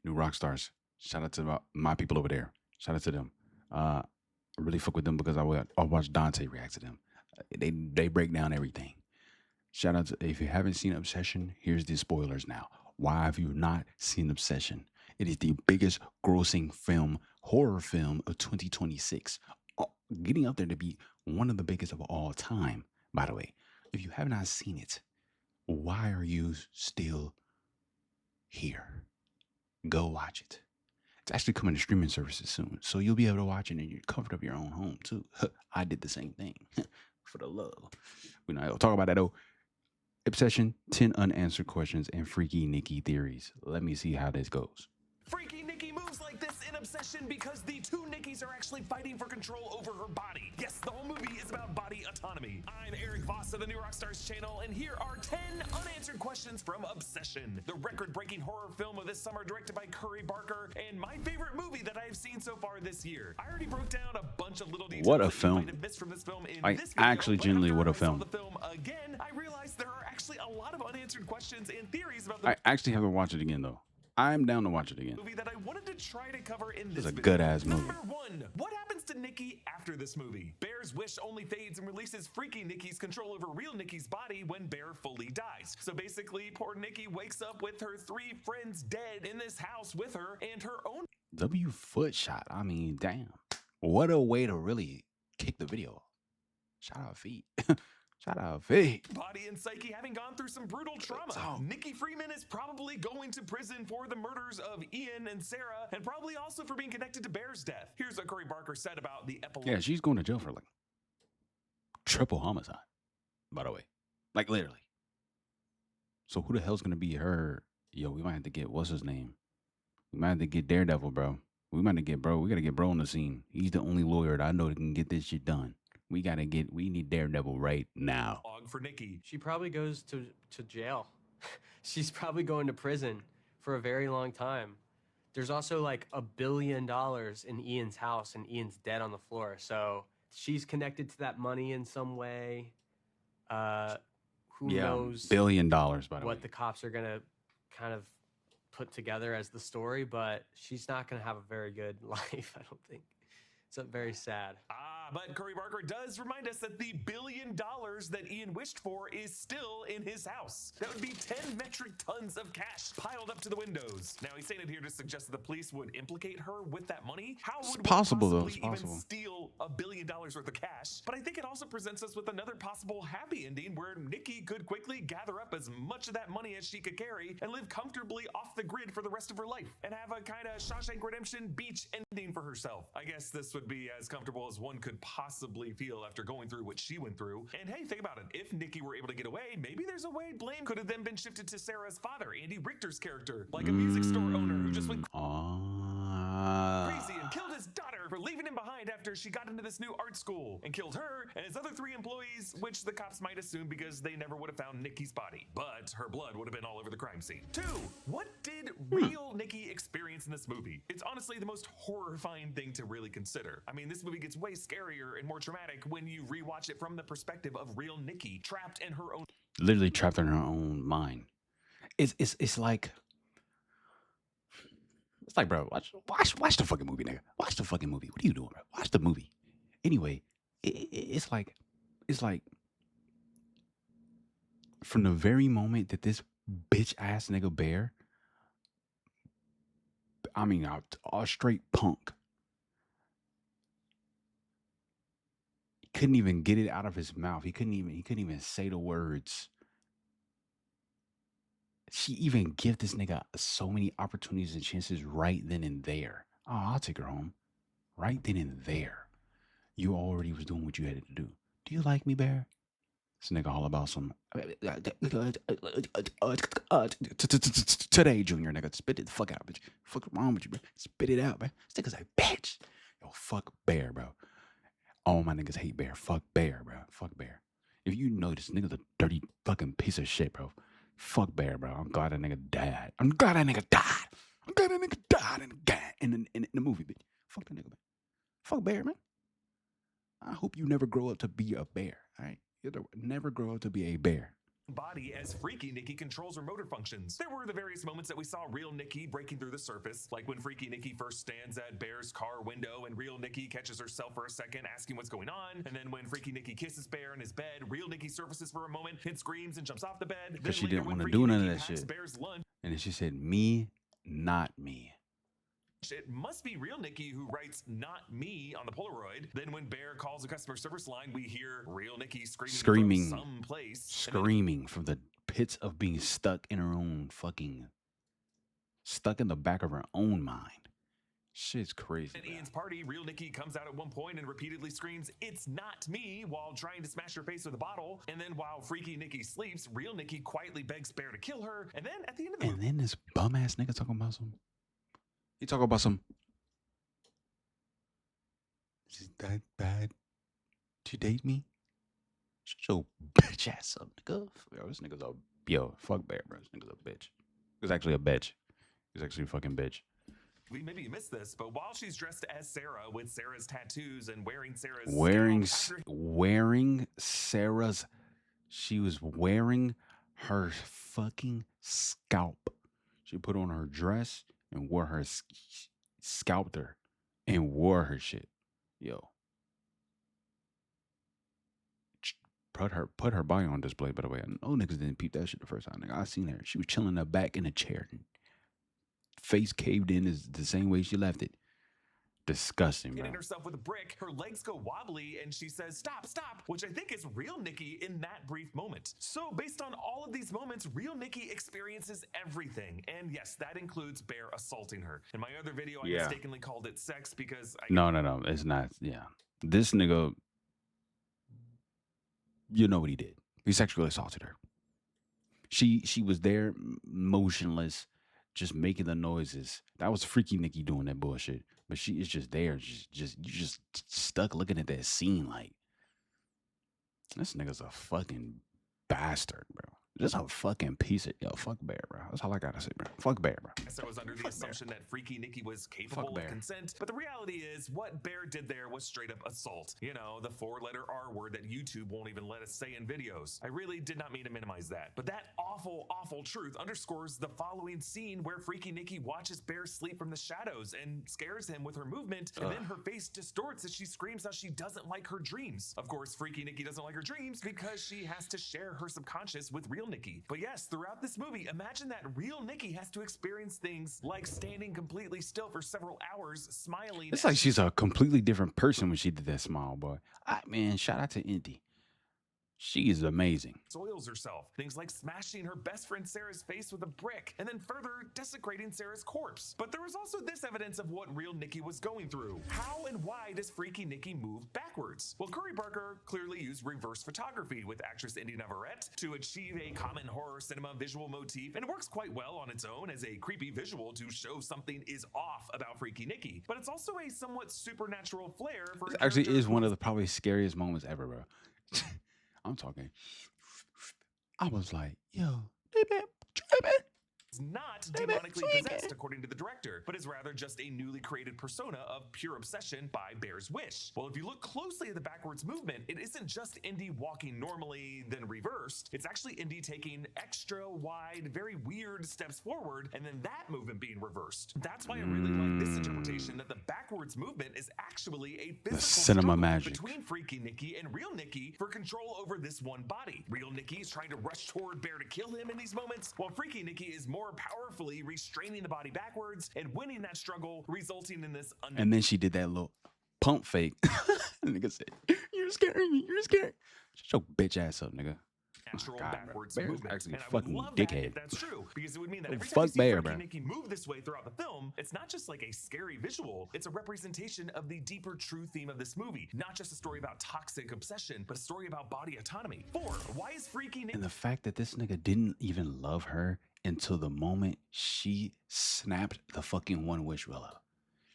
New rock stars. Shout out to my people over there. Shout out to them. I really fuck with them because I watch Dante react to them. They break down everything. Shout out to if you haven't seen Obsession, here's the spoilers now. Why have you not seen Obsession? It is the biggest grossing horror film of 2026. Getting up there to be one of the biggest of all time, by the way. If you have not seen it, why are you still here? Go watch it. It's actually coming to streaming services soon, so you'll be able to watch it in your comfort of your own home too. I did the same thing for the love. We're not gonna talk about that though. Obsession, 10 unanswered questions, and freaky Nikki theories. Let me see how this goes. Freaky Nikki moves like this in Obsession because the two Nikki's are actually fighting for control over her body. Yes, the whole movie is about body autonomy. I'm Eric Voss of the New Rockstars channel, and here are 10 unanswered questions from Obsession, the record-breaking horror film of this summer directed by Curry Barker, and my favorite movie that I've seen so far this year. I already broke down a bunch of little details What a that film. you might have missed from this film in Like, this video, actually, but genuinely, after what a I saw film. the film again, I realized there are actually a lot of unanswered questions and theories about the I actually have to watch it again though. I'm down to watch it again. movie that I wanted to try to cover in This this is a video. good-ass movie. Number 1. What happens to Nikki after this movie? Bear's wish only fades and releases freaky Nikki's control over real Nikki's body when Bear fully dies. So basically, poor Nikki wakes up with her 3 friends dead in this house with her and her own W foot shot. I mean, damn. What a way to really kick the video off. Shout out feet. Shout out feet. body and psyche having gone through some brutal trauma. Oh. Nikki Freeman is probably going to prison for the murders of Ian and Sarah, and probably also for being connected to Bear's death. Here's what Curry Barker said about the epilogue. Yeah, she's going to jail for like triple homicide, by the way. Like literally. So who the hell's gonna be her? Yo, we might have to get what's his name? We might have to get Daredevil, bro. We might have to get bro. We gotta get bro on the scene. He's the only lawyer that I know that can get this shit done. We need Daredevil right now. For Nikki. She probably goes to jail. She's probably going to prison for a very long time. There's also like $1 billion in Ian's house, and Ian's dead on the floor. So she's connected to that money in some way. Who knows $1 billion, by the way. what the cops are gonna kind of put together as the story, but she's not gonna have a very good life, I don't think. It's very sad. But Curry Barker does remind us that the $1 billion that Ian wished for is still in his house. That would be 10 metric tons of cash piled up to the windows. Now, he's saying it here to suggest that the police would implicate her with that money. How would possible, though. one It's possibly possible. even steal $1 billion worth of cash? But I think it also presents us with another possible happy ending where Nikki could quickly gather up as much of that money as she could carry and live comfortably off the grid for the rest of her life and have a kind of Shawshank Redemption beach ending for herself. I guess this would be as comfortable as one could possibly feel after going through what she went through. And hey, think about it. If Nikki were able to get away, maybe there's a way blame could have then been shifted to Sarah's father, Andy Richter's character, like a music store owner who just went crazy and killed his daughter for leaving him behind after she got into this new art school, and killed her and his other 3 employees, which the cops might assume because they never would have found Nikki's body. But her blood would have been all over the crime scene. 2. What did real Nikki experience in this movie? It's honestly the most horrifying thing to really consider. I mean, this movie gets way scarier and more traumatic when you rewatch it from the perspective of real Nikki, trapped in her own Literally trapped in her own mind. It's like bro, watch the fucking movie, nigga. Watch the fucking movie. What are you doing, bro? Watch the movie. Anyway, it's like from the very moment that this bitch ass nigga Bear, I mean, a straight punk, he couldn't even get it out of his mouth. He couldn't even say the words. She even give this nigga so many opportunities and chances right then and there. Oh, I'll take her home. Right then and there. You already was doing what you had to do. Do you like me, Bear? This nigga all about some today, Junior, nigga. Spit it the fuck out, bitch. Fuck wrong with you, bro? Spit it out, man. This nigga's a bitch. Yo, fuck Bear, bro. All my niggas hate Bear. Fuck Bear, bro. Fuck Bear. If you know this nigga's a dirty fucking piece of shit, bro. Fuck Bear, bro. I'm glad that nigga died. I'm glad that nigga died in the movie, bitch. Fuck that nigga, man. Fuck Bear, man. I hope you never grow up to be a bear, all right? You'll never grow up to be a bear. body as Freaky Nikki controls her motor functions. There were the various moments that we saw real Nikki breaking through the surface, like when Freaky Nikki first stands at Bear's car window and real Nikki catches herself for a second asking what's going on, and then when Freaky Nikki kisses Bear in his bed, real Nikki surfaces for a moment and screams and jumps off the bed. Because she Then later, didn't when want to Freaky do none of Nikki that packs shit. Bear's lunch, And then she said, me, not me. it must be real Nikki who writes "not me" on the Polaroid. Then when Bear calls a customer service line, we hear real Nikki screaming from someplace. Screaming from the pits of being stuck in her own fucking, stuck in the back of her own mind. Shit's crazy. At bro. Ian's party, real Nikki comes out at one point and repeatedly screams, "It's not me," while trying to smash her face with a bottle. And then while Freaky Nikki sleeps, real Nikki quietly begs Bear to kill her. And then at the end of the And then this bum ass nigga talking about some. He talking about some. Is it that bad to date me? Shut your bitch ass up, nigga. Yo, this nigga's a fuck Bear, bro. This nigga's a bitch. He's actually a bitch. He's actually a fucking bitch. maybe you missed this, but while she's dressed as Sarah with Sarah's tattoos and wearing Sarah's Wearing Sarah's, she was wearing her fucking scalp. She put on her dress and wore her scalped her and wore her shit. Yo. Put her body on display, by the way. I know niggas didn't peep that shit the first time. Nigga, I seen her. She was chilling her back in a chair. Face caved in is the same way she left it. Disgusting, bro. hitting herself with a brick, her legs go wobbly, and she says, "Stop, stop," which I think is real Nikki in that brief moment. So based on all of these moments, real Nikki experiences everything. And yes, that includes Bear assaulting her. In my other video, I mistakenly called it sex because No, it's not. Yeah. This nigga, you know what he did. He sexually assaulted her. She was there motionless, just making the noises. That was Freaky Nikki doing that bullshit. But she is just there, you just stuck looking at that scene like, this nigga's a fucking bastard, bro. Just a fucking piece of, fuck Bear, bro. That's all I gotta say, bro. Fuck Bear, bro. I was under the assumption that Freaky Nikki was capable of consent, but the reality is what Bear did there was straight up assault. You know, the 4-letter R word that YouTube won't even let us say in videos. I really did not mean to minimize that, but that awful, awful truth underscores the following scene where Freaky Nikki watches Bear sleep from the shadows and scares him with her movement, and then her face distorts as she screams how she doesn't like her dreams. Of course, Freaky Nikki doesn't like her dreams because she has to share her subconscious with real Nikki. But yes, throughout this movie, imagine that real Nikki has to experience things like standing completely still for several hours, smiling. It's like she's a completely different person when she did that smile, boy. Man, shout out to Indy. She is amazing. Soils herself. Things like smashing her best friend Sarah's face with a brick and then further desecrating Sarah's corpse. But there was also this evidence of what real Nikki was going through. How and why does Freaky Nikki move backwards? Well, Curry Barker clearly used reverse photography with actress Indy Navarrete to achieve a common horror cinema visual motif, and it works quite well on its own as a creepy visual to show something is off about Freaky Nikki. But it's also a somewhat supernatural flair for This actually is one of the probably scariest moments ever, bro. I'm talking. I was like, yo, they been tripping. It's not demonically possessed, according to the director, but is rather just a newly created persona of pure obsession by Bear's wish. Well, if you look closely at the backwards movement, it isn't just Indy walking normally, then reversed. It's actually Indy taking extra wide, very weird steps forward, and then that movement being reversed. That's why I really like this interpretation that the backwards movement is actually a physical cinema magic between Freaky Nikki and real Nikki for control over this one body. Real Nikki is trying to rush toward Bear to kill him in these moments, while Freaky Nikki is more powerfully restraining the body backwards and winning that struggle, resulting in this. And then she did that little pump fake. Nigga said, "You're scaring me. You're scaring." Shut your bitch ass up, nigga. Natural backwards Bear's movement. actually And I fucking would love dickhead. that if that's true, because it would mean that every time Fuck you see Bear, Freaky bro. Nikki move this way throughout the film, it's not just like a scary visual, it's a representation of the deeper true theme of this movie. Not just a story about toxic obsession, but a story about body autonomy. 4. Why is Freaky Nikki And the fact that this nigga didn't even love her until the moment she snapped the fucking one wish Rilla.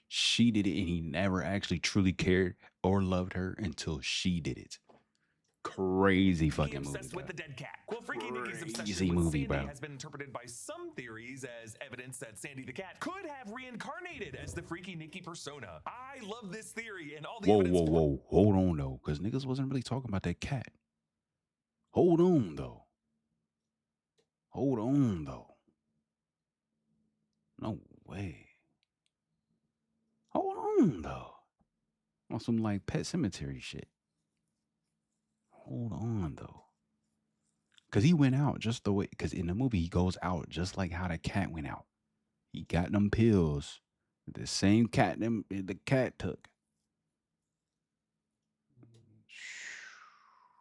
She did it and he never actually truly cared or loved her until she did it. Crazy fucking movie. obsessed with the dead cat. Well, Freaky Nikki's obsession Crazy with movie, Sandy bro. has been interpreted by some theories as evidence that Sandy the cat could have reincarnated as the Freaky Nikki persona. I love this theory and all the evidence for Whoa. Hold on, though, because niggas wasn't really talking about that cat. Hold on, though. Hold on though. No way. Hold on though. On some like Pet Cemetery shit. Hold on though. Cause he went out just the way. Cause in the movie he goes out just like how the cat went out. He got them pills. The same cat the cat took.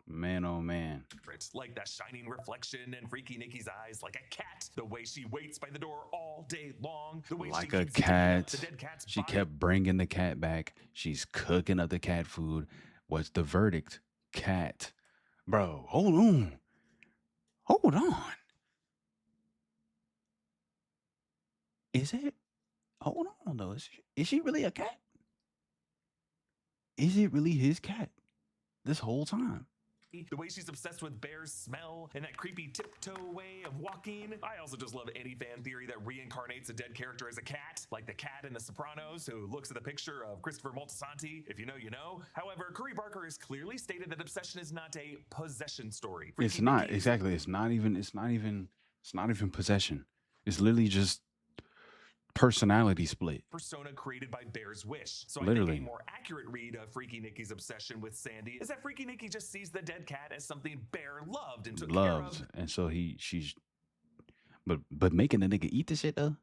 Man, oh man. Like that shining reflection in Freaky Nikki's eyes, like a cat. The way she waits by the door all day long. The way Like she a keeps digging up cat. the dead cat's She body. kept bringing the cat back. She's cooking up the cat food. What's the verdict? Cat. Bro, hold on. Hold on. Is it? Hold on, though. Is she really a cat? Is it really his cat this whole time? The way she's obsessed with Bear's smell and that creepy tiptoe way of walking. I also just love any fan theory that reincarnates a dead character as a cat, like the cat in The Sopranos who looks at the picture of Christopher Moltisanti. If you know, you know. However, Curry Barker has clearly stated that obsession is not a possession story. It's Freaky not Nikki- exactly. It's not even possession. It's literally just personality split. persona created by Bear's wish. So I Literally. think a more accurate read of Freaky Nikki's obsession with Sandy is that Freaky Nikki just sees the dead cat as something Bear loved and took Loves, care of. and so she's, but making the nigga eat the shit though.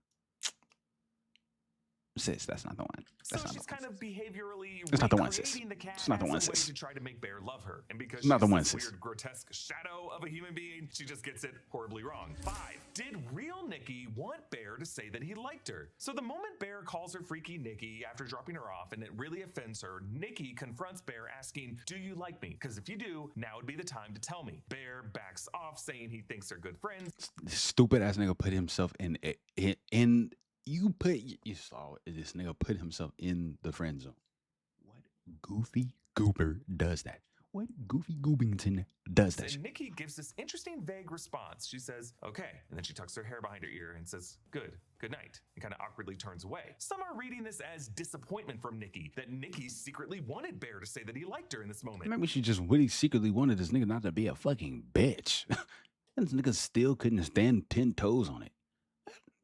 Sis, that's not the one. So That's not she's the one. kind of behaviorally It's not the one, sis. recreating the cat It's not the as one, a way sis. to try to make Bear love her. And because It's not the she's one, this sis. weird, grotesque shadow of a human being, she just gets it horribly wrong. 5. Did real Nikki want Bear to say that he liked her? So the moment Bear calls her Freaky Nikki after dropping her off and it really offends her, Nikki confronts Bear asking, "Do you like me? Because if you do, now would be the time to tell me." Bear backs off saying he thinks they're good friends. This stupid ass nigga put himself in. You saw it. This nigga put himself in the friend zone. What goofy goober does that? What goofy goobington does that And shit? Nikki gives this interesting vague response. She says, "Okay," and then she tucks her hair behind her ear and says, good night, and kind of awkwardly turns away. Some are reading this as disappointment from Nikki, that Nikki secretly wanted Bear to say that he liked her in this moment. Maybe she just really secretly wanted this nigga not to be a fucking bitch. This nigga still couldn't stand 10 toes on it.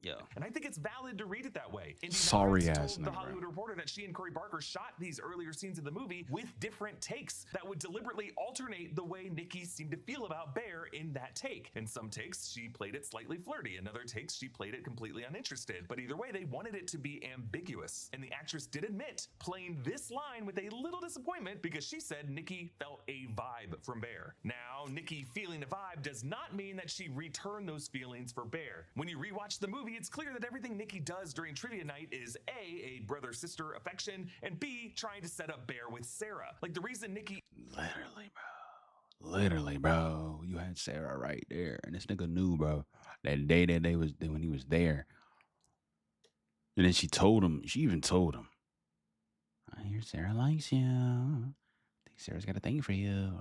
Yeah. And I think it's valid to read it that way. Indy Sorry Nards ass told the nigga, bro. Hollywood Reporter that she and Curry Barker shot these earlier scenes of the movie with different takes that would deliberately alternate the way Nikki seemed to feel about Bear in that take. In some takes, she played it slightly flirty. In other takes, she played it completely uninterested. But either way, they wanted it to be ambiguous. And the actress did admit playing this line with a little disappointment because she said Nikki felt a vibe from Bear. Now, Nikki feeling a vibe does not mean that she returned those feelings for Bear. When you rewatch the movie, it's clear that everything Nikki does during trivia night is A, brother-sister affection, and B, trying to set up Bear with Sarah. Like the reason Nikki Literally, bro. You had Sarah right there. And this nigga knew, bro, that day when he was there. And then she even told him, "I hear Sarah likes you. I think Sarah's got a thing for you.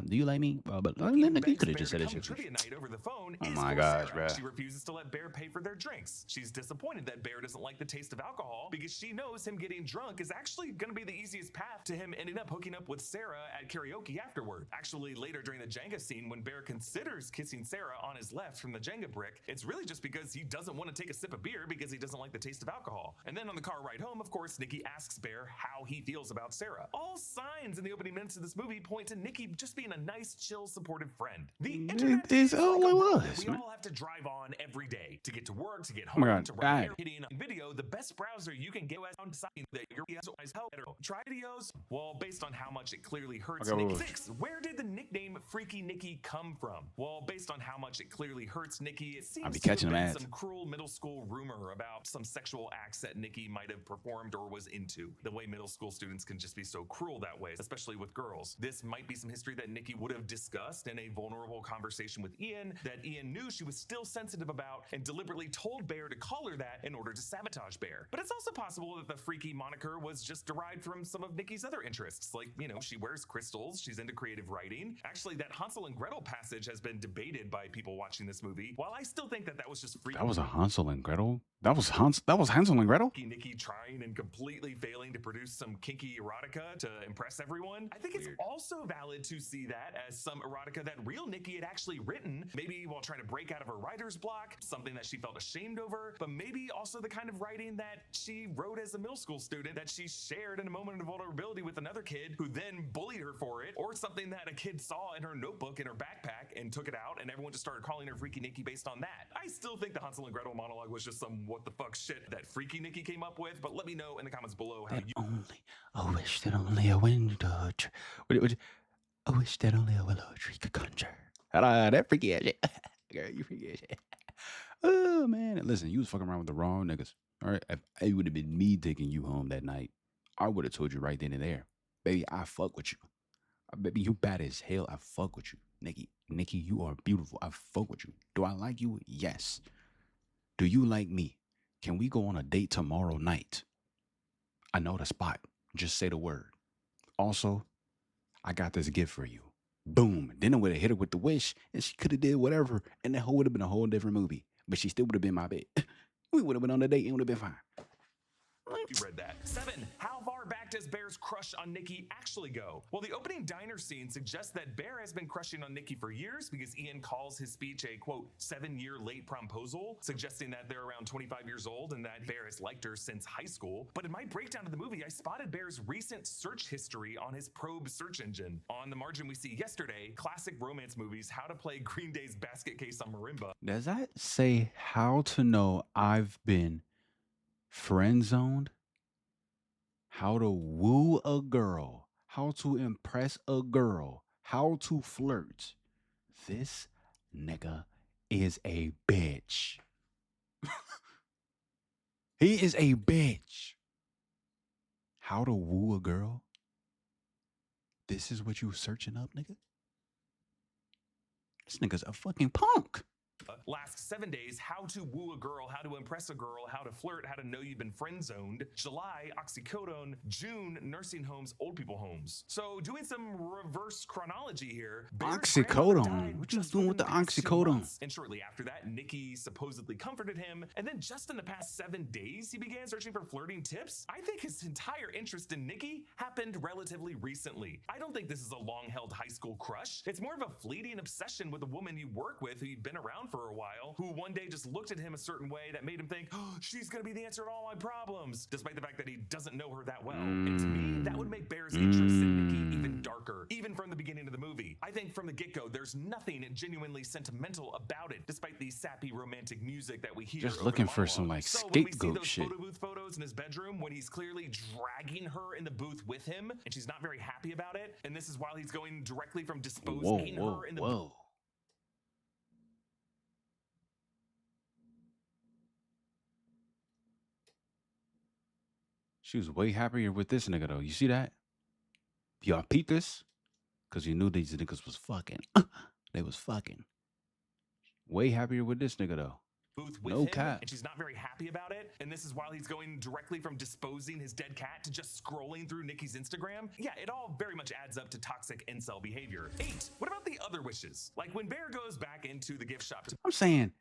Do you like me?" But you begs could have Bear just to said it. come to trivia night over the phone Oh is my for gosh, Sarah. bruh. She refuses to let Bear pay for their drinks. She's disappointed that Bear doesn't like the taste of alcohol because she knows him getting drunk is actually going to be the easiest path to him ending up hooking up with Sarah at karaoke afterward. Actually, later during the Jenga scene, when Bear considers kissing Sarah on his left from the Jenga brick, it's really just because he doesn't want to take a sip of beer because he doesn't like the taste of alcohol. And then on the car ride home, of course, Nikki asks Bear how he feels about Sarah. All signs in the opening minutes of this movie point to Nikki just being a nice, chill, supportive friend. The internet is is all like a it road that was, we man. all have to drive on every day to get to work, to get Oh home, my God, to God. write hitting on video. The best browser you can get on deciding that your videos is help. Try videos. Well, based on how much it clearly hurts Okay, Nikki. wait. 6. Where did the nickname Freaky Nikki come from? Well, based on how much it clearly hurts Nikki, it seems be to have catching them been ads. some cruel middle school rumor about some sexual acts that Nikki might have performed or was into. The way middle school students can just be so cruel that way, especially with girls. This might be some history that Nikki would have discussed in a vulnerable conversation with Ian that Ian knew she was still sensitive about and deliberately told Bear to call her that in order to sabotage Bear. But it's also possible that the Freaky moniker was just derived from some of Nikki's other interests. Like, she wears crystals, she's into creative writing. Actually, that Hansel and Gretel passage has been debated by people watching this movie. While I still think that was just Freaky. That was a Hansel and Gretel That was Hansel and Gretel. Nikki trying and completely failing to produce some kinky erotica to impress everyone. I think it's also valid to see that as some erotica that real Nikki had actually written, maybe while trying to break out of her writer's block, something that she felt ashamed over, but maybe also the kind of writing that she wrote as a middle school student that she shared in a moment of vulnerability with another kid who then bullied her for it, or something that a kid saw in her notebook in her backpack and took it out, and everyone just started calling her Freaky Nikki based on that. I still think the Hansel and Gretel monologue was just some what the fuck shit that Freaky Nikki came up with, but let me know in the comments below how you I wish that only a window I wish that only a willow tree could conjure. That freaky ass shit. Girl, you freaky ass shit. Oh man. Listen, you was fucking around with the wrong niggas. All right. If it would have been me taking you home that night, I would have told you right then and there. Baby, I fuck with you. Baby, you bad as hell. I fuck with you. Nikki, you are beautiful. I fuck with you. Do I like you? Yes. Do you like me? Can we go on a date tomorrow night? I know the spot. Just say the word. Also, I got this gift for you. Boom. Then I would have hit her with the wish, and she could have did whatever, and that would have been a whole different movie. But she still would have been my bitch. We would have been on a date and would have been fine. You read that. 7. How far back does Bear's crush on Nikki actually go? Well, the opening diner scene suggests that Bear has been crushing on Nikki for years because Ian calls his speech a, quote, 7-year late promposal, suggesting that they're around 25 years old and that Bear has liked her since high school. But in my breakdown of the movie, I spotted Bear's recent search history on his Probe search engine. On the margin, we see yesterday, classic romance movies, how to play Green Day's Basket Case on Marimba. Does that say how to know I've been friend zoned? How to woo a girl, how to impress a girl, how to flirt. This nigga is a bitch. He is a bitch. How to woo a girl? This is what you searching up, nigga? This nigga's a fucking punk. Last 7 days, how to woo a girl, how to impress a girl, how to flirt, how to know you've been friend zoned. July, oxycodone. June, nursing homes, old people homes. So doing some reverse chronology here. Oxycodone? What you doing with the oxycodone? And shortly after that, Nikki supposedly comforted him. And then just in the past 7 days, he began searching for flirting tips. I think his entire interest in Nikki happened relatively recently. I don't think this is a long-held high school crush. It's more of a fleeting obsession with a woman you work with who you've been around for a while, who one day just looked at him a certain way that made him think, oh, she's gonna be the answer to all my problems, despite the fact that he doesn't know her that well. And to me, that would make Bear's interest in Nikki even darker, even from the beginning of the movie. I think from the get-go, there's nothing genuinely sentimental about it, despite the sappy romantic music that we hear. Just looking for some like scapegoat shit. Photo booth photos in his bedroom when he's clearly dragging her in the booth with him, and she's not very happy about it, and this is while he's going directly from disposing her in the booth. She was way happier with this nigga though. You see that? Y'all peep this? Cause you knew these niggas was fucking. They was fucking. Way happier with this nigga though. Booth with him, and she's not very happy about it. And this is while he's going directly from disposing his dead cat to just scrolling through Nikki's Instagram. Yeah, it all very much adds up to toxic incel behavior. 8. What about the other wishes? Like when Bear goes back into the gift shop. I'm saying,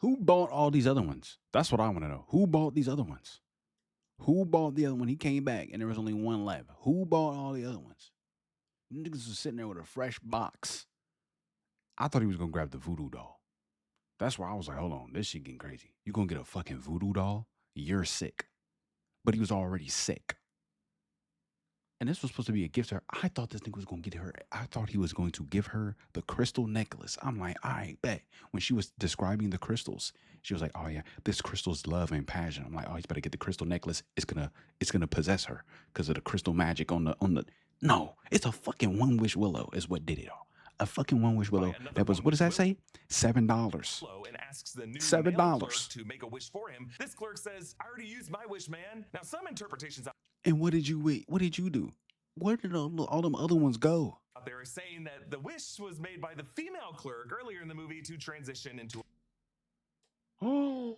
who bought all these other ones? That's what I want to know. Who bought these other ones? Who bought the other one? He came back and there was only one left. Who bought all the other ones? Niggas was sitting there with a fresh box. I thought he was going to grab the voodoo doll. That's where I was like, hold on, this shit getting crazy. You going to get a fucking voodoo doll? You're sick. But he was already sick. And this was supposed to be a gift to her. I thought this nigga was going to get her. I thought he was going to give her the crystal necklace. I'm like, all right, bet. When she was describing the crystals, she was like, oh yeah, this crystal's love and passion. I'm like, oh, he's better get the crystal necklace. It's gonna possess her because of the crystal magic on the. No, it's a fucking one wish willow is what did it all. A fucking one wish willow. That was, what does that say? $7. And asks the new $7 to make a wish for him. This clerk says, I already used my wish, man. Now some interpretations and what did you do? Where did all them other ones go? out there are saying that the wish was made by the female clerk earlier in the movie to transition into Oh.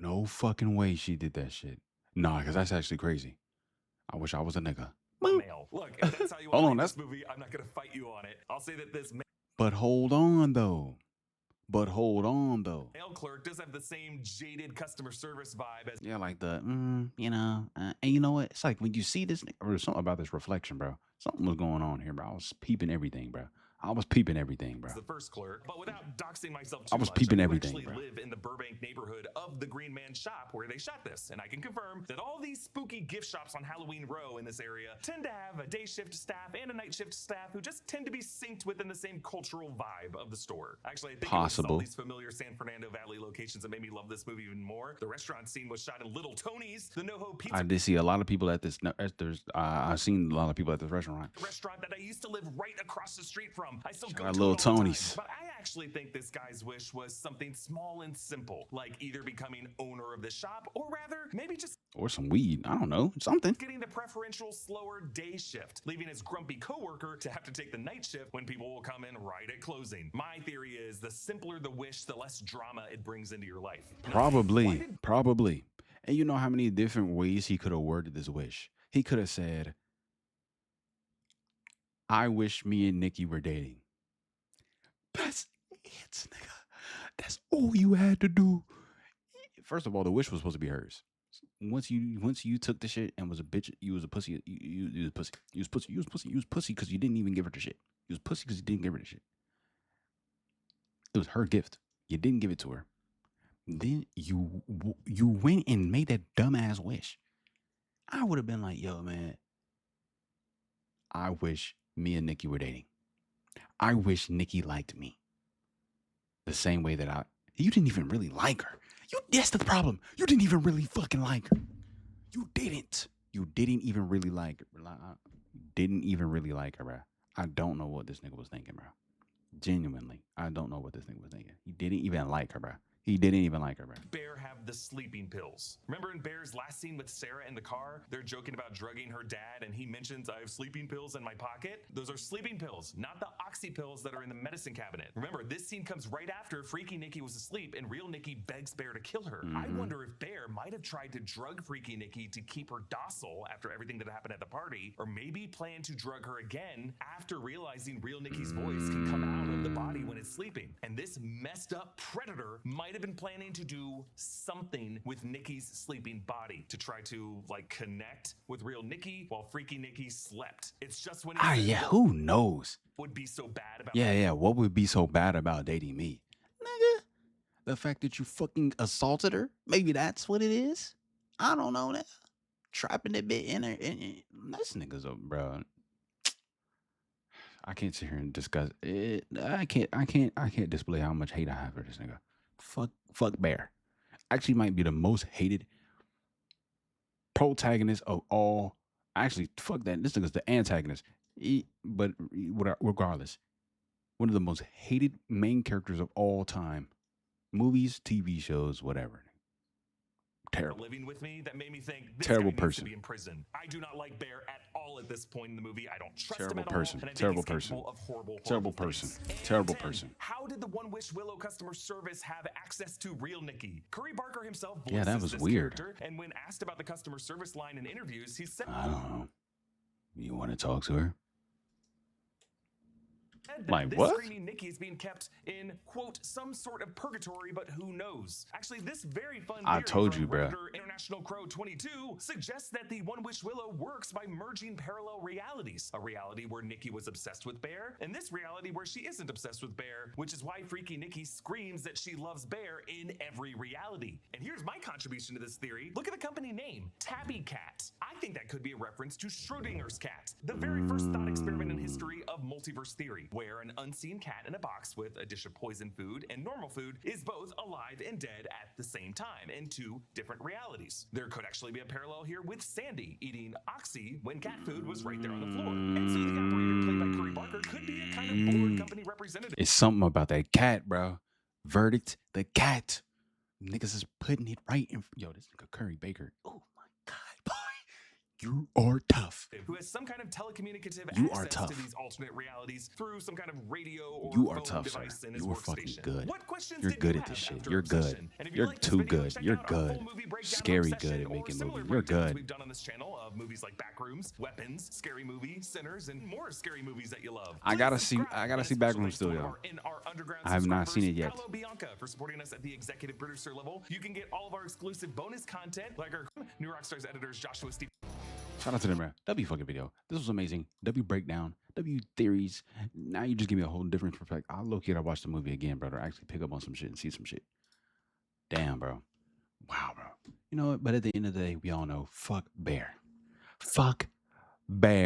No fucking way she did that shit. Nah, because that's actually crazy. I wish I was a nigga. male. Look, if that's how you Hold want on, to like this movie, I'm not going to fight you on it. I'll say that this But hold on, though. But hold on though. mail clerk does have the same jaded customer service vibe as Yeah, like the and you know what? It's like when you see this, or something about this reflection, bro. Something was going on here, bro. I was peeping everything, bro. I was peeping everything, bro. the first clerk. But without doxing myself I too was much, peeping I do everything, actually bro. live in the Burbank neighborhood of the Green Man shop where they shot this, and I can confirm that all these spooky gift shops on Halloween Row in this area tend to have a day shift staff and a night shift staff who just tend to be synced within the same cultural vibe of the store. Actually, I think it was Possible. all these familiar San Fernando Valley locations that made me love this movie even more. The restaurant scene was shot in Little Tony's, the NoHo Pizza I did see a lot of people at this. I've seen a lot of people at this restaurant. restaurant that I used to live right across the street from. I still go out to Little it all the time. Tony's. But I actually think this guy's wish was something small and simple, like either becoming owner of the shop, or rather, maybe just Or some weed. I don't know. Something. getting the preferential slower day shift, leaving his grumpy coworker to have to take the night shift when people will come in right at closing. My theory is the simpler the wish, the less drama it brings into your life. Probably. Probably. And you know how many different ways he could have worded this wish? He could have said, I wish me and Nikki were dating. That's it, nigga. That's all you had to do. First of all, the wish was supposed to be hers. Once you took the shit and was a bitch, you was a pussy. You was pussy. You was pussy. You was pussy. You was pussy because you didn't even give her the shit. You was pussy because you didn't give her the shit. It was her gift. You didn't give it to her. Then you went and made that dumbass wish. I would have been like, yo, man, I wish me and Nikki were dating. I wish Nikki liked me the same way that you didn't even really like her. That's the problem. You didn't even really fucking like her. You didn't even really like her. Didn't even really like her, bro. I don't know what this nigga was thinking, bro. Genuinely, I don't know what this nigga was thinking. He didn't even like her, bro. He didn't even like her, bro. Bear have the sleeping pills. Remember in Bear's last scene with Sarah in the car? They're joking about drugging her dad, and he mentions, I have sleeping pills in my pocket. Those are sleeping pills, not the oxy pills that are in the medicine cabinet. Remember, this scene comes right after Freaky Nikki was asleep, and real Nikki begs Bear to kill her. I wonder if Bear might have tried to drug Freaky Nikki to keep her docile after everything that happened at the party, or maybe plan to drug her again after realizing real Nikki's voice can come out of the body when it's sleeping. And this messed up predator might have been planning to do something with Nikki's sleeping body to try to connect with real Nikki while Freaky Nikki slept. It's just when he said Yeah, what who knows? would be so bad about Yeah, what would be so bad about dating me? Nigga, the fact that you fucking assaulted her? Maybe that's what it is? I don't know that. Trapping that bit in her. This nigga's a, bro. I can't sit here and discuss it. I can't display how much hate I have for this nigga. Fuck Bear. Actually might be the most hated protagonist of all. Actually, fuck that. This nigga's the antagonist. But regardless, one of the most hated main characters of all time. Movies, TV shows, whatever. Terrible. living with me that made me think this Terrible guy needs person. to be in prison. I do not like Bear at all at this point in the movie. I don't trust Terrible him at person. all. And I think Terrible he's capable person. Of horrible Terrible things. person. And Terrible 10, person. How did the One Wish Willow customer service have access to real Nikki? Curry Barker himself voices Yeah, that was this weird. character, and when asked about the customer service line in interviews, he said I don't know. You want to talk to her? that Like this what? screaming Nikki is being kept in, quote, some sort of purgatory, but who knows? Actually, this very fun I theory told from you, bruh. Redditor International Crow 22 suggests that the One Wish Willow works by merging parallel realities. A reality where Nikki was obsessed with Bear, and this reality where she isn't obsessed with Bear, which is why Freaky Nikki screams that she loves Bear in every reality. And here's my contribution to this theory. Look at the company name, Tabby Cat. I think that could be a reference to Schrodinger's cat, the very first thought experiment in history of multiverse theory, where an unseen cat in a box with a dish of poison food and normal food is both alive and dead at the same time in two different realities. There could actually be a parallel here with Sandy eating Oxy when cat food was right there on the floor. And so the operator played by Curry Barker could be a kind of board company representative. It's something about that cat, bro. Verdict, the cat. Niggas is putting it right in. Yo, this nigga Curry Baker. Oh my God, boy. You are tough. Who has some kind of telecommunicative You are access tough. to these alternate realities through some kind of radio or You are phone tough, sir. device in his You are fucking workstation. good. What questions You're did good you at this have shit. after You're good. Obsession? And if you You're like this too video, good. check You're out our full good. movie breakdown breakdown scary obsession good at or making similar movies. You're breakdowns good. we've done on this channel of movies like Backrooms, Weapons, Scary Movie, Sinners, and more scary movies that you love. I gotta Please see. subscribe. I gotta And a see special Backrooms thanks to still, one of yo. our In-Our Underground I have not seen it subscribers, yet. Paolo Bianca, for supporting us at the executive producer level. You can get all of our exclusive bonus content, like our New Rockstars editors Joshua Steve. Shout out to them, man. W fucking video. This was amazing. W breakdown. W theories. Now you just give me a whole different perspective. I'll look at. I watch the movie again, brother. Actually pick up on some shit and see some shit. Damn, bro. Wow, bro. You know what? But at the end of the day, we all know. Fuck Bear. Fuck Bear.